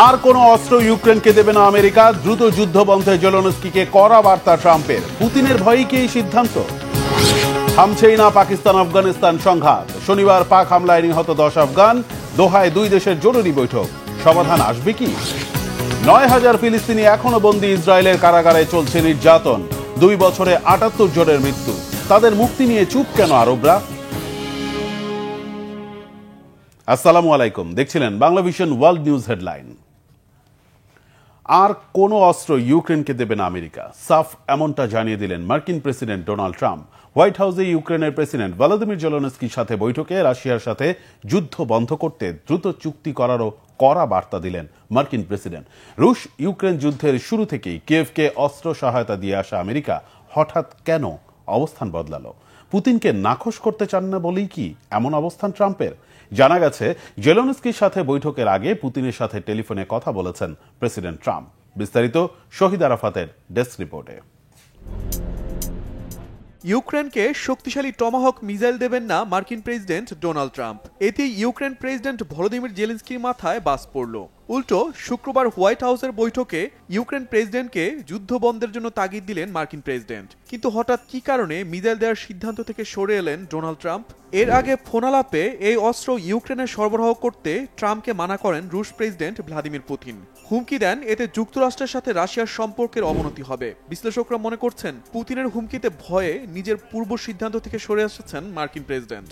আর কোনো অস্ত্র ইউক্রেনকে দেবে না আমেরিকা, দ্রুত যুদ্ধ বন্ধে জেলেনস্কিকে কড়া বার্তা ট্রাম্পের। পুতিনের ভয়েই কি এই সিদ্ধান্ত? থামছেই না পাকিস্তান আফগানিস্তান সংঘাত। শনিবার পাক হামলায় নিহত 10 আফগান। দোহায় দুই দেশের জরুরি বৈঠক। সমাধান আসবে কি? 9,000 ফিলিস্তিনি এখনো বন্দী ইসরায়েলের কারাগারে, চলছে নির্যাতন। 2 বছরে 78 জনের মৃত্যু। তাদের মুক্তি নিয়ে চুপ কেন আরবরা? আসসালামু আলাইকুম, দেখছিলেন Bangla vision world news headline. আর কোনো অস্ত্র ইউক্রেনকে দেবে না আমেরিকা, সাফ এমনটা জানিয়ে দিলেন মার্কিন প্রেসিডেন্ট ডোনাল্ড ট্রাম্প। হোয়াইট হাউসে ইউক্রেনের প্রেসিডেন্ট ভলোদিমির জেলেনস্কির সাথে বৈঠকে রাশিয়ার সাথে যুদ্ধ বন্ধ করতে দ্রুত চুক্তি করারও কড়া বার্তা দিলেন মার্কিন প্রেসিডেন্ট। রুশ ইউক্রেন যুদ্ধের শুরু থেকেই কিয়েভকে অস্ত্র সহায়তা দিয়ে আসা আমেরিকা হঠাৎ কেন অবস্থান বদলালো? পুতিনকে নাখোশ করতে চান না বলেই কি এমন অবস্থান ট্রাম্পের? জানা গেছে, জেলেনস্কির সাথে বৈঠকের আগে পুতিনের সাথে টেলিফোনে কথা বলেছেন প্রেসিডেন্ট ট্রাম্প। বিস্তারিত শহীদ আরাফাতের ডেস্ক রিপোর্টে। ইউক্রেনকে শক্তিশালী টমাহক মিসাইল দেবেন না মার্কিন প্রেসিডেন্ট ডোনাল্ড ট্রাম্প। এতেই ইউক্রেন প্রেসিডেন্ট ভলোদিমির জেলেনস্কির মাথায় বাজ পড়ল। উল্টো শুক্রবার হোয়াইট হাউসের বৈঠকে ইউক্রেন প্রেসিডেন্টকে যুদ্ধ বন্ধের জন্য তাগিদ দিলেন মার্কিন প্রেসিডেন্ট। কিন্তু হঠাৎ কি কারণে মিসাইল দেওয়ার সিদ্ধান্ত থেকে সরে এলেন ডোনাল্ড ট্রাম্প? এর আগে ফোনালাপে এই অস্ত্র ইউক্রেনে সরবরাহ করতে ট্রাম্পকে মানা করেন রুশ প্রেসিডেন্ট ভ্লাদিমির পুতিন। হুমকি দেন এতে যুক্তরাষ্ট্রের সাথে রাশিয়ার সম্পর্কের অবনতি হবে। বিশ্লেষকরা মনে করছেন, পুতিনের হুমকিতে ভয়ে নিজের পূর্ব সিদ্ধান্ত থেকে সরে এসেছেন মার্কিন প্রেসিডেন্ট।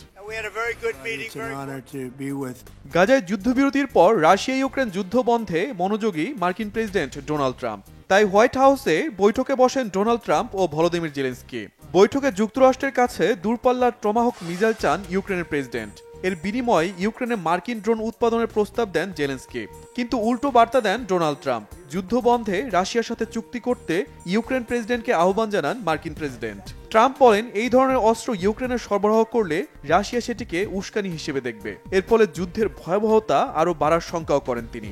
গাজায় যুদ্ধবিরতির পর রাশিয়া ইউক্রেন যুদ্ধ বন্ধে মনোযোগী মার্কিন প্রেসিডেন্ট ডোনাল্ড ট্রাম্প। তাই হোয়াইট হাউসে বৈঠকে বসেন ডোনাল্ড ট্রাম্প ও ভলোদিমির জেলেনস্কি। বৈঠকে যুক্তরাষ্ট্রের কাছে দূরপাল্লার টমাহক মিসাইল চান ইউক্রেনের প্রেসিডেন্ট। এর বিনিময়ে ইউক্রেনে মার্কিন ড্রোন উৎপাদনের প্রস্তাব দেন জেলেনস্কি। কিন্তু উল্টো বার্তা দেন ডোনাল্ড ট্রাম্প। যুদ্ধ বন্ধে রাশিয়ার সাথে চুক্তি করতে ইউক্রেন প্রেসিডেন্টকে আহ্বান জানান মার্কিন প্রেসিডেন্ট। ট্রাম্প বলেন, এই ধরনের অস্ত্র ইউক্রেনে সরবরাহ করলে রাশিয়া সেটিকে উস্কানি হিসেবে দেখবে। এর ফলে যুদ্ধের ভয়াবহতা আরও বাড়ার শঙ্কাও করেন তিনি।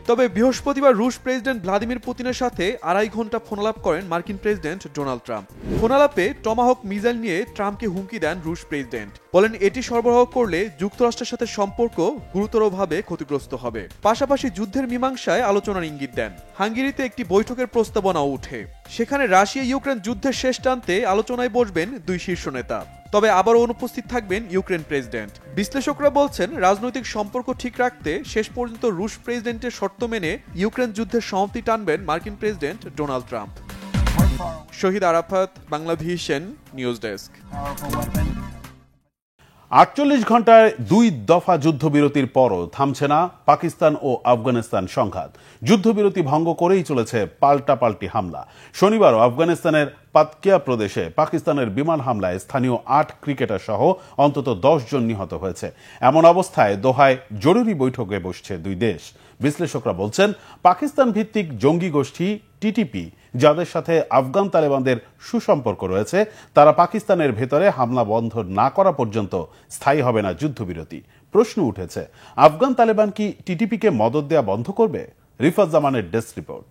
তবে বৃহস্পতিবার রুশ প্রেসিডেন্ট ভ্লাদিমির পুতিনের সাথে 2.5 ঘন্টা ফোনালাপ করেন মার্কিন প্রেসিডেন্ট ডোনাল্ড ট্রাম্প। ফোনালাপে টমাহক মিসাইল নিয়ে ট্রাম্পকে হুমকি দেন রুশ প্রেসিডেন্ট। বলেন, এটি সরবরাহ করলে যুক্তরাষ্ট্রের সাথে সম্পর্ক গুরুতরভাবে ক্ষতিগ্রস্ত হবে। পাশাপাশি যুদ্ধের মীমাংসায় আলোচনার ইঙ্গিত দেন। হাঙ্গেরিতে একটি বৈঠকের প্রস্তাবনাও ওঠে। সেখানে রাশিয়া ইউক্রেন যুদ্ধের শেষ টানতে আলোচনায় বসবেন দুই শীর্ষ নেতা। তবে আবারও অনুপস্থিত থাকবেন ইউক্রেন প্রেসিডেন্ট। বিশ্লেষকরা বলছেন, রাজনৈতিক সম্পর্ক ঠিক রাখতে শেষ পর্যন্ত রুশ প্রেসিডেন্টের শর্ত মেনে ইউক্রেন যুদ্ধের সমাপ্তি টানবেন মার্কিন president Donald Trump. Shahid Arafat, Bangla vision news desk. 48 ঘন্টায় 2 দফা যুদ্ধবিরতির পরও থামছে না পাকিস্তান ও আফগানিস্তান সংঘাত। যুদ্ধবিরতি ভঙ্গ করেই চলেছে পাল্টাপাল্টি হামলা। শনিবারও আফগানিস্তানের পাতকিয়া প্রদেশে পাকিস্তানের বিমান হামলায় স্থানীয় 8 ক্রিকেটার সহ অন্তত 10 জন নিহত হয়েছে। এমন অবস্থায় দোহায় জরুরি বৈঠকে বসছে দুই দেশ। বিশ্লেষকরা বলছেন, পাকিস্তান ভিত্তিক জঙ্গি গোষ্ঠী টিটিপি, যাদের সাথে আফগান তালেবানদের সুসম্পর্ক রয়েছে, তারা পাকিস্তানের ভেতরে হামলা বন্ধ না করা পর্যন্ত স্থায়ী হবে না যুদ্ধবিরতি। প্রশ্ন উঠেছে, আফগান তালেবান কি টিটিপিকে মদদ দেয়া বন্ধ করবে? Rifat জামানের desk report.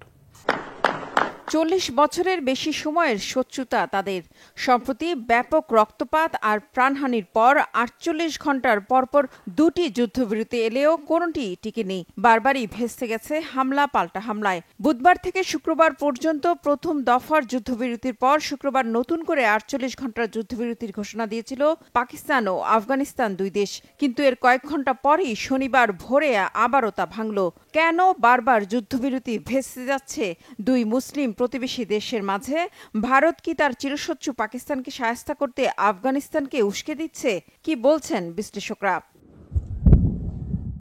40 বছরের বেশি সময়ের শত্রুতা তাদের। সম্প্রতি ব্যাপক রক্তপাত আর প্রাণহানির পর 48 ঘন্টার পরপর 2টি যুদ্ধবিরতি এলেও কোনোটি টিকেনি। বারবারই ভেস্তে গেছে হামলা পাল্টা হামলায়। বুধবার থেকে শুক্রবার পর্যন্ত প্রথম দফার যুদ্ধবিরতির পর শুক্রবার নতুন করে 48 ঘন্টার যুদ্ধবিরতির ঘোষণা দিয়েছিল পাকিস্তান ও আফগানিস্তান দুই দেশ। কিন্তু এর কয়েক ঘন্টা পরই শনিবার ভোরে আবারও তা ভাঙল। কেন বারবার যুদ্ধবিরতি ভেস্তে যাচ্ছে দুই মুসলিম প্রতিবেশী দেশের মাঝে? ভারত কি তার চিরশত্রু পাকিস্তানকে শায়েস্তা করতে আফগানিস্তানকে উস্কে দিচ্ছে? কি বলছেন বিশ্লেষকরা?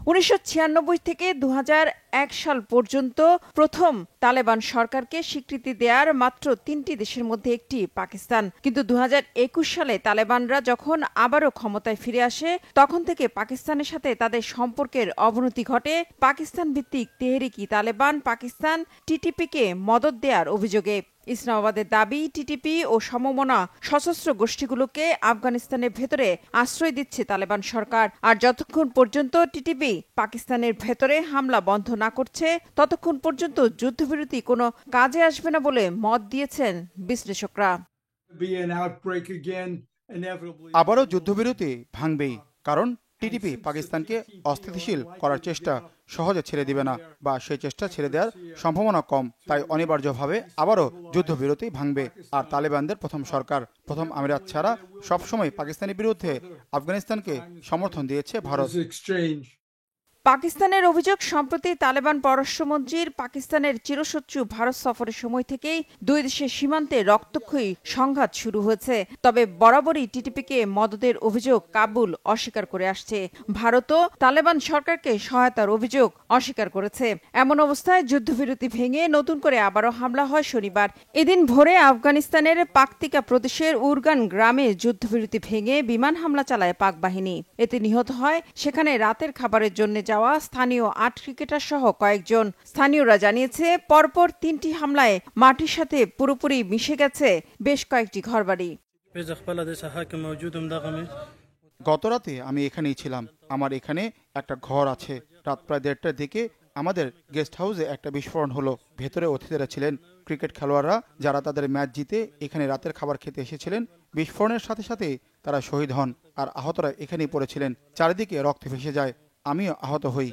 1996 থেকে 2001 সাল পর্যন্ত প্রথম তালেবান সরকারকে স্বীকৃতি দেওয়ার মাত্র 3টি দেশের মধ্যে একটি পাকিস্তান। কিন্তু 2021 সালে তালেবানরা যখন আবারও ক্ষমতায় ফিরে আসে, তখন থেকে পাকিস্তানের সাথে তাদের সম্পর্কের অবনতি ঘটে পাকিস্তান ভিত্তিক তেহরিকি তালেবান পাকিস্তান টিটিপিকে মদদ দেওয়ার অভিযোগে। ইসলামাবাদের দাবি, টিটিপি ও সমমনা সশস্ত্র গোষ্ঠীগুলোকে আফগানিস্তানের ভেতরে আশ্রয় দিচ্ছে তালেবান সরকার। আর যতক্ষণ পর্যন্ত টিটিপি পাকিস্তানের ভেতরে হামলা বন্ধ না করছে, ততক্ষণ পর্যন্ত যুদ্ধবিরতি কোনো কাজে আসবে না বলে মত দিয়েছেন বিশ্লেষকরা। আবারও যুদ্ধবিরতি ভাঙবেই, কারণ টিটিপি পাকিস্তানকে অস্থিতিশীল করার চেষ্টা সহজে ছেড়ে দিবে না, বা সেই চেষ্টা ছেড়ে দেওয়ার সম্ভাবনা কম। তাই অনিবার্যভাবে আবারও যুদ্ধবিরতি ভাঙবে। আর তালেবানদের প্রথম সরকার, প্রথম আমিরাত ছাড়া সবসময় পাকিস্তানের বিরুদ্ধে আফগানিস্তানকে সমর্থন দিয়েছে ভারত। পাকিস্তানের অভিযোগ, সম্প্রতি তালেবান পররাষ্ট্রমন্ত্রীর পাকিস্তানের চিরশত্রু ভারত সফরের সময় থেকেই দুই দেশের সীমান্তে রক্তক্ষয়ী সংঘাত শুরু হয়েছে। তবে বরাবরই টিটিপিকে মদদের অভিযোগ কাবুল অস্বীকার করে আসছে। ভারতও তালেবান সরকারকে সহায়তার অভিযোগ অস্বীকার করেছে। এমন অবস্থায় যুদ্ধবিরতি ভেঙে নতুন করে আবারও হামলা হয় শনিবার। এদিন ভোরে আফগানিস্তানের পাকতিকা প্রদেশের উরগান গ্রামে যুদ্ধবিরতি ভেঙে বিমান হামলা চালায় পাক বাহিনী। এতে নিহত হয় সেখানে রাতের খাবারের জন্য যাওয়া স্থানীয় ৮ ক্রিকেটার সহ কয়েকজন। স্থানীয়রা জানিয়েছে, পরপর ৩টি হামলায় মাটির সাথে পুরোপুরি মিশে গেছে বেশ কয়েকটি ঘরবাড়ি। গতরাতে আমি এখানেই ছিলাম। আমার এখানে একটা ঘর আছে। রাত প্রায় ১:৩০টার দিকে আমাদের গেস্ট হাউসে একটা বিস্ফোরণ হলো। ভেতরে অতিথিরা ছিলেন, ক্রিকেট খেলোয়াড়রা, যারা তাদের ম্যাচ জিতে এখানে রাতের খাবার খেতে এসেছিলেন। বিস্ফোরণের সাথে সাথে তারা শহীদ হন, আর আহতরা এখানেই পড়েছিলেন। চারিদিকে রক্ত ভেসে যায়, আমিও আহত হই।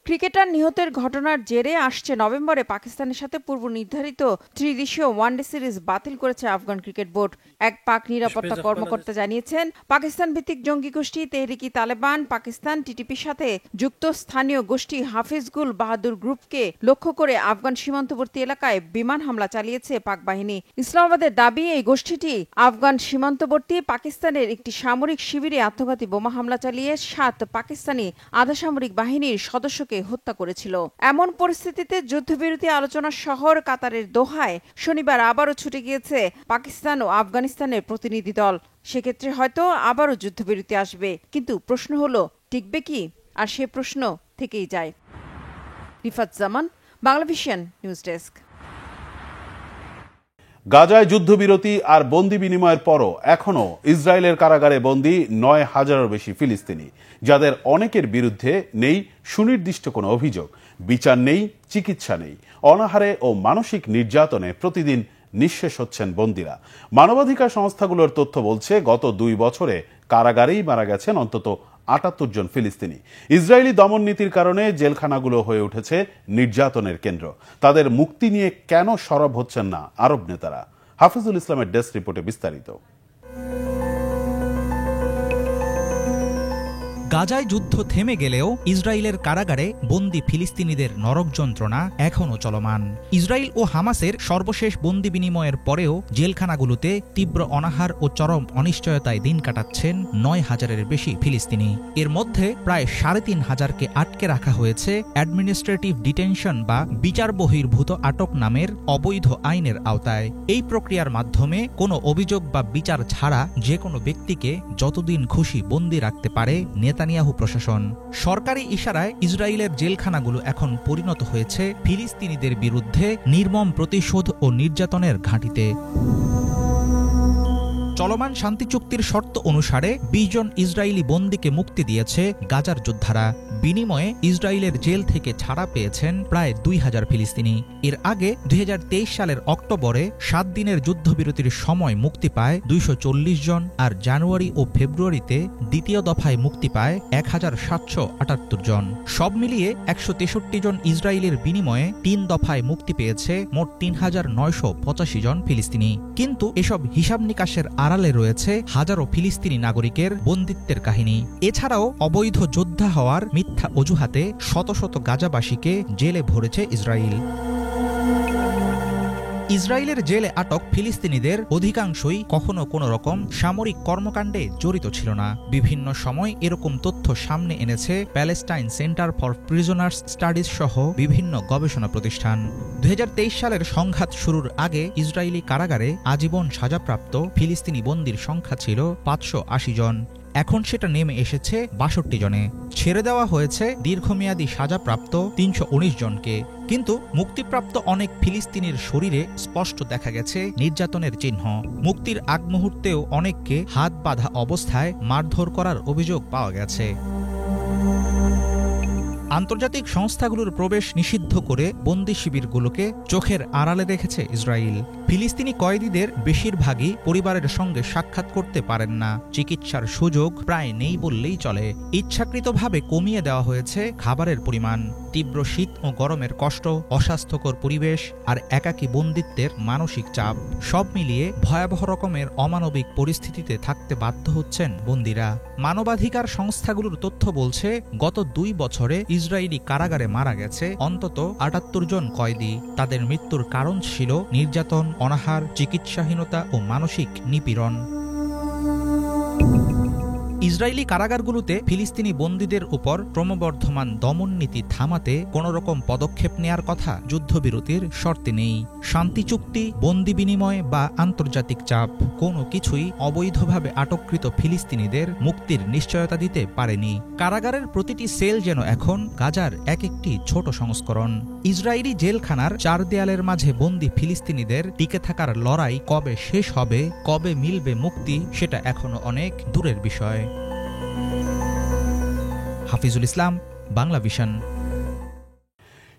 ক্রিকেটার নিহতের ঘটনার জেরে আসছে নভেম্বরে পাকিস্তানের সাথে পূর্ব নির্ধারিত ত্রিদেশীয় ওয়ানডে সিরিজ বাতিল করেছে আফগান ক্রিকেট বোর্ড। এক পাক নিরাপত্তা কর্মকর্তা জানিয়েছেন, পাকিস্তান ভিত্তিক জঙ্গি গোষ্ঠী তেহরিকি তালেবান পাকিস্তান টিটিপির সাথে যুক্ত স্থানীয় গোষ্ঠী হাফিজগুল বাহাদুর গ্রুপকে লক্ষ্য করে আফগান সীমান্তবর্তী এলাকায় বিমান হামলা চালিয়েছে পাক বাহিনী। ইসলামাবাদের দাবি, এই গোষ্ঠীটি আফগান সীমান্তবর্তী পাকিস্তানের একটি সামরিক শিবিরে আত্মঘাতী বোমা হামলা চালিয়ে ৭ পাকিস্তানি আধা সামরিক বাহিনীর সদস্যকে হত্যা করেছিল। এমন পরিস্থিতিতে যুদ্ধবিরতি আলোচনার শহর কাতারের দোহায় শনিবার আবারও ছুটে গিয়েছে পাকিস্তান ও আফগানিস্তানের প্রতিনিধি দল। সেক্ষেত্রে হয়তো আবারও যুদ্ধবিরতি আসবে, কিন্তু প্রশ্ন হলো টিকবে কি? আর সে প্রশ্ন থেকেই যায়। রিফাত জামান, বাংলাভিশন নিউজ ডেস্ক। গাজায় যুদ্ধবিরতি আর বন্দি বিনিময়ের পরও এখনও ইসরায়েলের কারাগারে বন্দী ৯,০০০-এরও বেশি ফিলিস্তিনি, যাদের অনেকের বিরুদ্ধে নেই সুনির্দিষ্ট কোনো অভিযোগ। বিচার নেই, চিকিৎসা নেই। অনাহারে ও মানসিক নির্যাতনে প্রতিদিন নিঃশেষ হচ্ছেন বন্দীরা। মানবাধিকার সংস্থাগুলোর তথ্য বলছে, গত ২ বছরে কারাগারেই মারা গেছেন অন্তত ৭৮ জন ফিলিস্তিনি। ইসরায়েলি দমন নীতির কারণে জেলখানাগুলো হয়ে উঠেছে নির্যাতনের কেন্দ্র। তাদের মুক্তি নিয়ে কেন সরব হচ্ছেন না আরব নেতারা? হাফিজুল ইসলামের ডেস্ক রিপোর্টে বিস্তারিত। গাজায় যুদ্ধ থেমে গেলেও ইসরায়েলের কারাগারে বন্দী ফিলিস্তিনিদের নরক যন্ত্রণা এখনও চলমান। ইসরায়েল ও হামাসের সর্বশেষ বন্দি বিনিময়ের পরেও জেলখানাগুলোতে তীব্র অনাহার ও চরম অনিশ্চয়তায় দিন কাটাচ্ছেন ৯,০০০-এর বেশি ফিলিস্তিনি। এর মধ্যে প্রায় ৩৫০০কে আটকে রাখা হয়েছে অ্যাডমিনিস্ট্রেটিভ ডিটেনশন বা বিচার বহির্ভূত আটক নামের অবৈধ আইনের আওতায়। এই প্রক্রিয়ার মাধ্যমে কোনো অভিযোগ বা বিচার ছাড়া যে কোনো ব্যক্তিকে যতদিন খুশি বন্দী রাখতে পারে নেতানিয়াহু প্রশাসন। সরকারি ইশারায় ইসরায়েলের জেলখানাগুলো এখন পরিণত হয়েছে ফিলিস্তিনিদের বিরুদ্ধে নির্মম প্রতিশোধ ও নির্যাতনের ঘাঁটিতে। চলমান শান্তি চুক্তির শর্ত অনুসারে ২০ জন ইসরায়েলি বন্দীকে মুক্তি দিয়েছে গাজার যোদ্ধারা। বিনিময়ে ইসরায়েলের জেল থেকে ছাড়া পেয়েছেন প্রায় ২,০০০ ফিলিস্তিনি। এর আগে ২০২৩ সালের অক্টোবরে ৭ দিনের যুদ্ধবিরতির সময় মুক্তি পায় ২৪০ জন, আর জানুয়ারি ও ফেব্রুয়ারিতে দ্বিতীয় দফায় মুক্তি পায় ১,৭৭৮ জন। সব মিলিয়ে ১৬৩ জন ইসরায়েলের বিনিময়ে ৩ দফায় মুক্তি পেয়েছে মোট ৩,৯৮৫ জন ফিলিস্তিনি। কিন্তু এসব হিসাব নিকাশের আড়ালে রয়েছে হাজারো ফিলিস্তিনি নাগরিকের বন্দিত্বের কাহিনী। এছাড়াও অবৈধ যোদ্ধা হওয়ার মিথ্যা অজুহাতে শত শত গাজাবাসীকে জেলে ভরেছে ইসরায়েল। ইসরায়েলের জেলে আটক ফিলিস্তিনিদের অধিকাংশই কখনো কোনো রকম সামরিক কর্মকাণ্ডে জড়িত ছিল না। বিভিন্ন সময় এরকম তথ্য সামনে এনেছে Palestine centre for prisoners studies সহ বিভিন্ন গবেষণা প্রতিষ্ঠান। ২০২৩ সালের সংঘাত শুরুর আগে ইসরায়েলি কারাগারে আজীবন সাজাপ্রাপ্ত ফিলিস্তিনি বন্দীর সংখ্যা ছিল ৫৮০ জন। এখন সেটা নেমে এসেছে ৬২ জনে। ছেড়ে দেওয়া হয়েছে দীর্ঘমেয়াদী সাজাপ্রাপ্ত ৩১৯ জনকে। কিন্তু মুক্তিপ্রাপ্ত অনেক ফিলিস্তিনির শরীরে স্পষ্ট দেখা গেছে নির্যাতনের চিহ্ন। মুক্তির আগ মুহূর্তেও অনেককে হাত বাঁধা অবস্থায় মারধর করার অভিযোগ পাওয়া গেছে। আন্তর্জাতিক সংস্থাগুলোর প্রবেশ নিষিদ্ধ করে বন্দি শিবিরগুলোকে চোখের আড়ালে রেখেছে ইসরায়েল। ফিলিস্তিনি কয়েদিদের বেশিরভাগই পরিবারের সঙ্গে সাক্ষাৎ করতে পারেন না। চিকিৎসার সুযোগ প্রায় নেই বললেই চলে। ইচ্ছাকৃতভাবে কমিয়ে দেওয়া হয়েছে খাবারের পরিমাণ। তীব্র শীত ও গরমের কষ্ট, অস্বাস্থ্যকর পরিবেশ আর একাকী বন্দিত্বের মানসিক চাপ সব মিলিয়ে ভয়াবহ রকমের অমানবিক পরিস্থিতিতে থাকতে বাধ্য হচ্ছেন বন্দিরা। মানবাধিকার সংস্থাগুলোর তথ্য বলছে, গত 2 বছরে ইসরায়েলি কারাগারে মারা গেছে অন্তত 78 জন কয়েদি। তাদের মৃত্যুর কারণ ছিল নির্যাতন, অনাহার, চিকিৎসাহীনতা ও মানসিক নিপীড়ন। ইসরায়েলি কারাগারগুলোতে ফিলিস্তিনি বন্দীদের উপর ক্রমবর্ধমান দমন নীতি থামাতে কোনোরকম পদক্ষেপ নেয়ার কথা যুদ্ধবিরতির শর্তে নেই। শান্তি চুক্তি, বন্দি বিনিময় বা আন্তর্জাতিক চাপ কোনো কিছুই অবৈধভাবে আটককৃত ফিলিস্তিনিদের মুক্তির নিশ্চয়তা দিতে পারেনি। কারাগারের প্রতিটি সেল যেন এখন গাজার এক একটি ছোট সংস্করণ। ইসরায়েলি জেলখানার 4 দেয়ালের মাঝে বন্দি ফিলিস্তিনিদের টিকে থাকার লড়াই কবে শেষ হবে, কবে মিলবে মুক্তি, সেটা এখনো অনেক দূরের বিষয়। হাফিজুল ইসলাম, বাংলা ভিশন।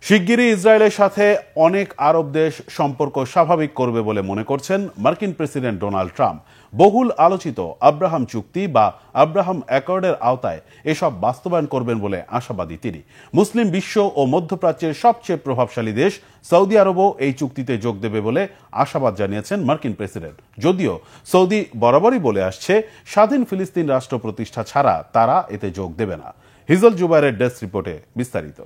শিগগিরই ইসরায়েলের সাথে অনেক আরব দেশ সম্পর্ক স্বাভাবিক করবে বলে মনে করছেন মার্কিন প্রেসিডেন্ট ডোনাল্ড ট্রাম্প। বহুল আলোচিত আব্রাহাম চুক্তি বা আব্রাহাম অ্যাকর্ডের আওতায় এসব বাস্তবায়ন করবেন বলে আশাবাদী তিনি। মুসলিম বিশ্ব ও মধ্যপ্রাচ্যের সবচেয়ে প্রভাবশালী দেশ সৌদি আরবও এই চুক্তিতে যোগ দেবে বলে আশাবাদ জানিয়েছেন মার্কিন প্রেসিডেন্ট। যদিও সৌদি বরাবরই বলে আসছে, স্বাধীন ফিলিস্তিন রাষ্ট্র প্রতিষ্ঠা ছাড়া তারা এতে যোগ দেবে না। হিজল জুবাইরের ডেস্ক রিপোর্টে বিস্তারিত।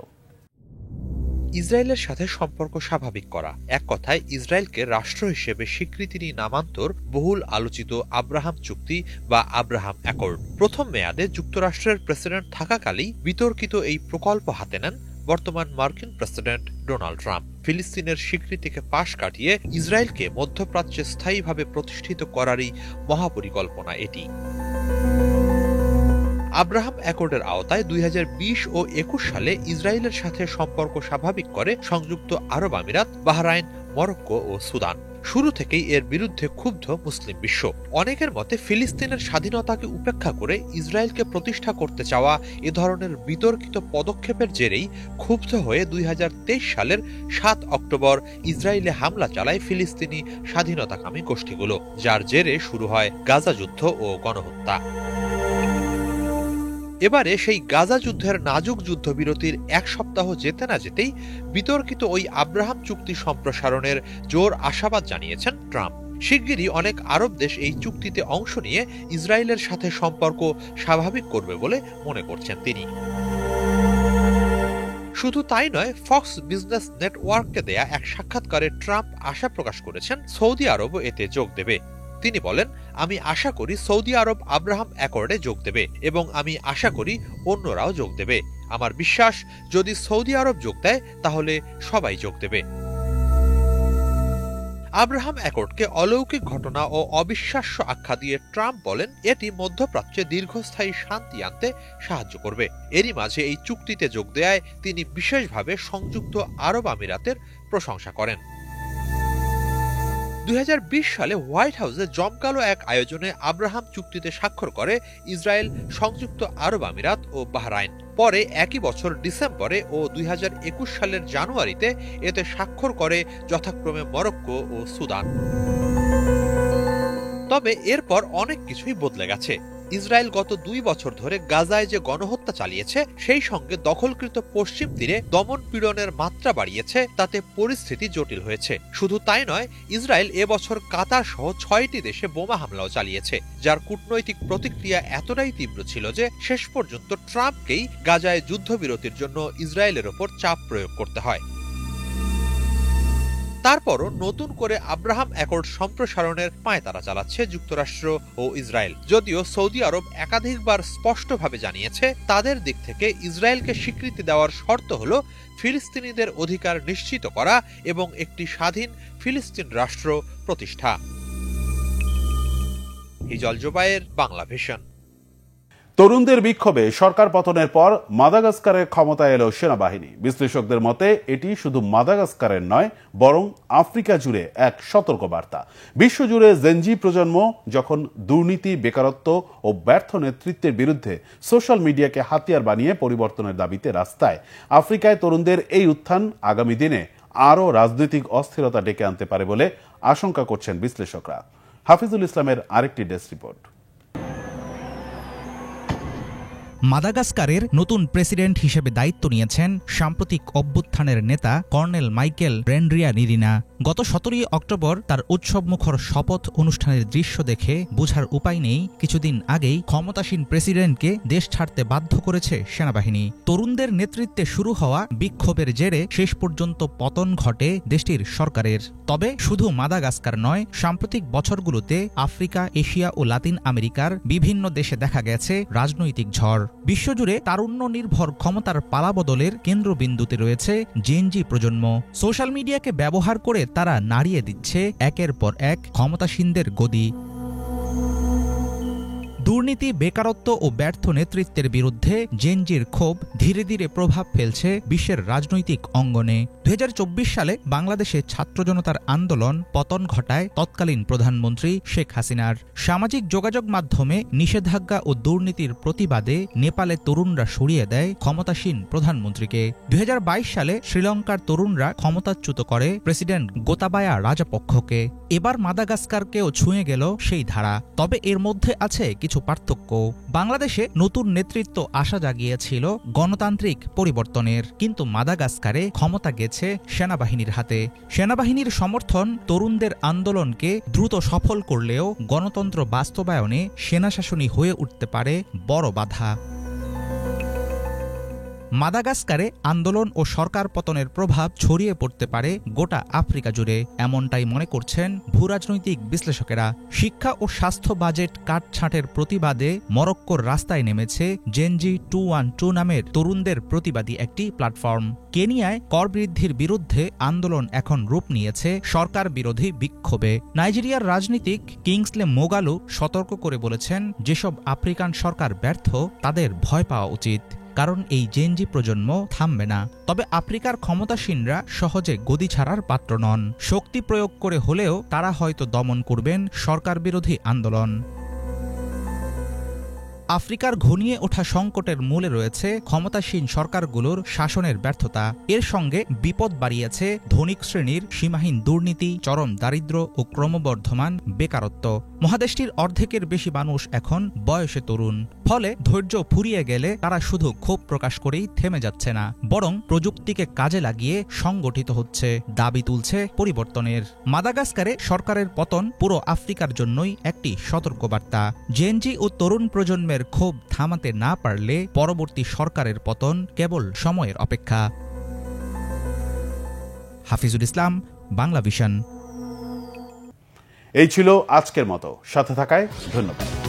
ইসরায়েলের সাথে সম্পর্ক স্বাভাবিক করা, এক কথায় ইসরায়েলকে রাষ্ট্র হিসেবে স্বীকৃতি নিয়ে নামান্তর বহুল আলোচিত আব্রাহাম চুক্তি বা আব্রাহাম অ্যাকর্ড। প্রথম মেয়াদে যুক্তরাষ্ট্রের প্রেসিডেন্ট থাকাকালেই বিতর্কিত এই প্রকল্প হাতে নেন বর্তমান মার্কিন প্রেসিডেন্ট ডোনাল্ড ট্রাম্প। ফিলিস্তিনের স্বীকৃতিকে পাশ কাটিয়ে ইসরায়েলকে মধ্যপ্রাচ্যে স্থায়ীভাবে প্রতিষ্ঠিত করারই মহাপরিকল্পনা এটি। আব্রাহাম অ্যাকর্ডের আওতায় 2020 ও 21 সালে ইসরায়েলের সাথে সম্পর্ক স্বাভাবিক করে সংযুক্ত আরব আমিরাত, বাহরাইন, মরক্কো ও সুদান। শুরু থেকেই এর বিরুদ্ধে ক্ষুব্ধ মুসলিম বিশ্ব। অনেকের মতে ফিলিস্তিনের স্বাধীনতাকে উপেক্ষা করে ইসরায়েলকে প্রতিষ্ঠা করতে চাওয়া এ ধরনের বিতর্কিত পদক্ষেপের জেরেই ক্ষুব্ধ হয়ে 2023 সালের 7 অক্টোবর ইসরায়েলে হামলা চালায় ফিলিস্তিনি স্বাধীনতাকামী গোষ্ঠীগুলো, যার জেরে শুরু হয় গাজা যুদ্ধ ও গণহত্যা। এবারে সেই গাজা যুদ্ধের নাজুক যুদ্ধবিরতির 1 সপ্তাহ যেতে না যেতেই বিতর্কিত ওই আব্রাহাম চুক্তি সম্প্রসারণের জোর আশাবাদ জানিয়েছেন ট্রাম্প। শিগগিরই অনেক আরব দেশ এই চুক্তিতে অংশ নিয়ে ইসরায়েলের সাথে সম্পর্ক স্বাভাবিক করবে বলে মনে করছেন তিনি। শুধু তাই নয়, ফক্স বিজনেস নেটওয়ার্ককে দেয়া এক সাক্ষাৎকারে ট্রাম্প আশা প্রকাশ করেছেন সৌদি আরবও এতে যোগ দেবে। তিনি বলেন, আমি আশা করি সৌদি আরব আব্রাহাম অ্যাকর্ডে যোগ দেবে এবং আমি আশা করি অন্যরাও যোগ দেবে। আমার বিশ্বাস, যদি সৌদি আরব যোগ দেয় তাহলে সবাই যোগ দেবে। আব্রাহাম অ্যাকর্ডকে অলৌকিক ঘটনা ও অবিশ্বাস্য আখ্যা দিয়ে ট্রাম্প বলেন, এটি মধ্যপ্রাচ্যে দীর্ঘস্থায়ী শান্তি আনতে সাহায্য করবে। এরই মাঝে এই চুক্তিতে যোগ দেয়ায় তিনি বিশেষভাবে সংযুক্ত আরব আমিরাতের প্রশংসা করেন। 2020 সালে হোয়াইট হাউসে জমকালো এক আয়োজনে আব্রাহাম চুক্তিতে স্বাক্ষর করে ইসরায়েল, সংযুক্ত আরব আমিরাত ও বাহরাইন। পরে একই বছর ডিসেম্বরে ও 2021 সালের জানুয়ারিতে এতে স্বাক্ষর করে যথাক্রমে মরক্কো ও সুদান। তবে এরপর অনেক কিছুই বদলে গেছে। ইসরায়েল গত 2 বছর ধরে গাজায় যে গণহত্যা চালিয়েছে, সেই সঙ্গে দখলকৃত পশ্চিম তীরে দমন পীড়নের মাত্রা বাড়িয়েছে, তাতে পরিস্থিতি জটিল হয়েছে। শুধু তাই নয়, ইসরায়েল এবছর কাতার সহ 6টি দেশে বোমা হামলাও চালিয়েছে, যার কূটনৈতিক প্রতিক্রিয়া এতটাই তীব্র ছিল যে শেষ পর্যন্ত ট্রাম্পকেই গাজায় যুদ্ধবিরতির জন্য ইসরায়েলের ওপর চাপ প্রয়োগ করতে হয়। তারপরও নতুন করে আব্রাহাম অ্যাকর্ড সম্প্রসারণের পায়তারা চালাচ্ছে যুক্তরাষ্ট্র ও ইসরায়েল। যদিও সৌদি আরব একাধিকবার স্পষ্টভাবে জানিয়েছে, তাদের দিক থেকে ইসরায়েলকে স্বীকৃতি দেওয়ার শর্ত হল ফিলিস্তিনিদের অধিকার নিশ্চিত করা এবং একটি স্বাধীন ফিলিস্তিন রাষ্ট্র প্রতিষ্ঠা। হিজল জুবায়ের, বাংলা ভিশন। তরুণদের বিক্ষোভে সরকার পতনের পর মাদাগাস্কারের ক্ষমতায় এলো সেনাবাহিনী। বিশ্লেষকদের মতে এটি শুধু মাদাগাস্কারের নয়, বরং আফ্রিকা জুড়ে এক সতর্কবার্তা। বিশ্বজুড়ে জেনজি প্রজন্ম যখন দুর্নীতি, বেকারত্ব ও ব্যর্থ নেতৃত্বের বিরুদ্ধে সোশ্যাল মিডিয়াকে হাতিয়ার বানিয়ে পরিবর্তনের দাবিতে রাস্তায়, আফ্রিকায় তরুণদের এই উত্থান আগামী দিনে আরও রাজনৈতিক অস্থিরতা ডেকে আনতে পারে বলে আশঙ্কা করছেন বিশ্লেষকরা। হাফিজুল ইসলামের আরেকটি ডেস্ক রিপোর্ট। মাদাগাস্কারের নতুন প্রেসিডেন্ট হিসেবে দায়িত্ব নিয়েছেন সাম্প্রতিক অভ্যুত্থানের নেতা কর্নেল মাইকেল রেন্ড্রিয়ানিরিনা। গত 17 অক্টোবর তার উৎসবমুখর শপথ অনুষ্ঠানের দৃশ্য দেখে বোঝার উপায় নেই কিছুদিন আগেই ক্ষমতাসীন প্রেসিডেন্টকে দেশ ছাড়তে বাধ্য করেছে সেনাবাহিনী। তরুণদের নেতৃত্বে শুরু হওয়া বিক্ষোভের জেরে শেষ পর্যন্ত পতন ঘটে দেশটির সরকারের। তবে শুধু মাদাগাস্কার নয়, সাম্প্রতিক বছরগুলোতে আফ্রিকা, এশিয়া ও লাতিন আমেরিকার বিভিন্ন দেশে দেখা গেছে রাজনৈতিক ঝড়। বিশ্বজুড়ে তারুণ্য নির্ভর ক্ষমতার পালাবদলের কেন্দ্রবিন্দুতে রয়েছে জেনজি প্রজন্ম। সোশ্যাল মিডিয়াকে ব্যবহার করে তারা নাড়িয়ে দিচ্ছে একের পর এক ক্ষমতাসীনদের গদি। দুর্নীতি, বেকারত্ব ও ব্যর্থ নেতৃত্বের বিরুদ্ধে জেনজির ক্ষোভ ধীরে ধীরে প্রভাব ফেলছে বিশ্বের রাজনৈতিক অঙ্গনে। 2024 সালে বাংলাদেশে ছাত্র জনতার আন্দোলন পতন ঘটায় তৎকালীন প্রধানমন্ত্রী শেখ হাসিনার। সামাজিক যোগাযোগ মাধ্যমে নিষেধাজ্ঞা ও দুর্নীতির প্রতিবাদে নেপালে তরুণরা সরিয়ে দেয় ক্ষমতাসীন প্রধানমন্ত্রীকে। 2022 সালে শ্রীলঙ্কার তরুণরা ক্ষমতাচ্যুত করে প্রেসিডেন্ট গোতাবায়া রাজাপক্ষকে। এবার মাদাগাস্কারকেও ছুঁয়ে গেল সেই ধারা। তবে এর মধ্যে আছে কিছু পার্থক্য। বাংলাদেশে নতুন নেতৃত্ব আশা জাগিয়েছিল গণতান্ত্রিক পরিবর্তনের, কিন্তু মাদাগাস্কারে ক্ষমতা গেছে সেনাবাহিনীর হাতে। সেনাবাহিনীর সমর্থন তরুণদের আন্দোলনকে দ্রুত সফল করলেও গণতন্ত্র বাস্তবায়নে সেনাশাসনই হয়ে উঠতে পারে বড় বাধা। মাদাগাস্কারে আন্দোলন ও সরকার পতনের প্রভাব ছড়িয়ে পড়তে পারে গোটা আফ্রিকা জুড়ে, এমনটাই মনে করছেন ভূরাজনৈতিক বিশ্লেষকেরা। শিক্ষা ও স্বাস্থ্য বাজেট কাটছাঁটের প্রতিবাদে মরক্কোর রাস্তায় নেমেছে জেনজি 212 নামের তরুণদের প্রতিবাদী একটি প্ল্যাটফর্ম। কেনিয়ায় কর বৃদ্ধির বিরুদ্ধে আন্দোলন এখন রূপ নিয়েছে সরকার বিরোধী বিক্ষোভে। নাইজেরিয়ার রাজনীতিক কিংসলে মোগালু সতর্ক করে বলেছেন, যেসব আফ্রিকান সরকার ব্যর্থ তাদের ভয় পাওয়া উচিত, কারণ এই জেনজি প্রজন্ম থামবে না। তবে আফ্রিকার ক্ষমতাসীনরা সহজে গদি ছাড়ার পাত্র নন। শক্তি প্রয়োগ করে হলেও তারা হয়তো দমন করবেন সরকার বিরোধী আন্দোলন। আফ্রিকার ঘনিয়ে ওঠা সংকটের মূলে রয়েছে ক্ষমতাসীন সরকারগুলোর শাসনের ব্যর্থতা। এর সঙ্গে বিপদ বাড়িয়েছে ধনিক শ্রেণীর সীমাহীন দুর্নীতি, চরম দারিদ্র্য ও ক্রমবর্ধমান বেকারত্ব। মহাদেশটির অর্ধেকের বেশি মানুষ এখন বয়সে তরুণ। ফলে ধৈর্য ফুরিয়ে গেলে তারা শুধু ক্ষোভ প্রকাশ করেই থেমে যাচ্ছে না, বরং প্রযুক্তিকে কাজে লাগিয়ে সংগঠিত হচ্ছে, দাবি তুলছে পরিবর্তনের। মাদাগাস্কারে সরকারের পতন পুরো আফ্রিকার জন্যই একটি সতর্কবার্তা। জেনজি ও তরুণ প্রজন্মের ক্ষোভ থামাতে না পারলে পরবর্তী সরকারের পতন কেবল সময়ের অপেক্ষা। হাফিজুল ইসলাম, বাংলা ভিশন। এই ছিল আজকের মতো। সাথে থাকায় ধন্যবাদ।